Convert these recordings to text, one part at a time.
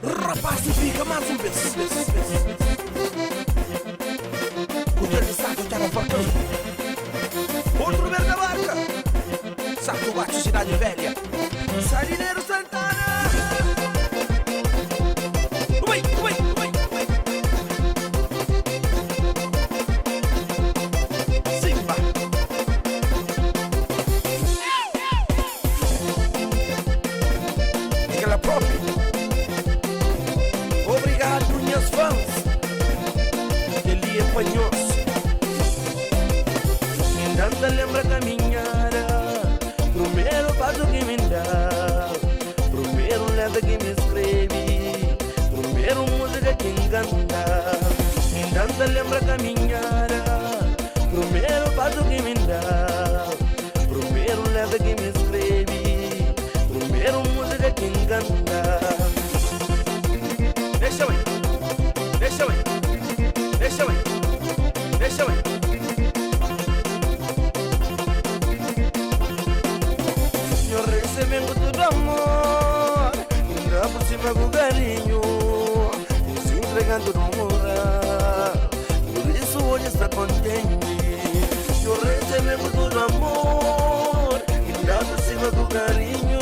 Rapaz, fica mais um vez. O grande saco tá na porta. Outro lugar da barca. Saco bate Cidade Velha. Sarineiro Santana. Ui. Simba. Aquela própria. Obrigado, minhas fãs. Ele é panhoso. Ainda lembra caminhada. Primeiro passo que me dá. Primeiro letra que me escreve. Primeiro música que encanta. Ainda lembra caminhada. Primeiro passo que me dá. Primeiro letra que me escreve. Primeiro música que encanta. Deixa eu ir. Eu recebendo todo amor, ainda por cima com carinho, e se entregando no moral, por isso hoje está contente. Eu recebendo todo amor, ainda por cima com carinho,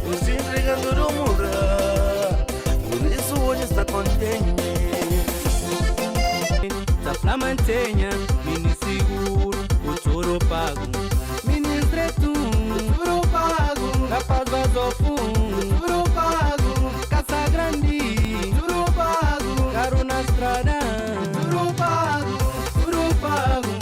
e se entregando no moral, por isso hoje está contente. Safra mantenha, mini seguro, o choro pago. Mini estreito, o choro pago. Capaz vazou fundo, o choro pago. Casa grande, o choro pago. Caro na estrada, o choro pago. Choro pago,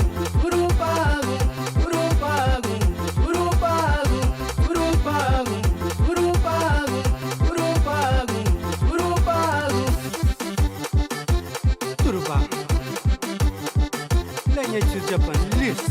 choro pago. Choro pago, choro pago. Choro pago, choro pago. Choro pago, choro pago. Choro pago. Lenha de Japanese.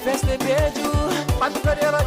Festa de beijo, madrugadeira,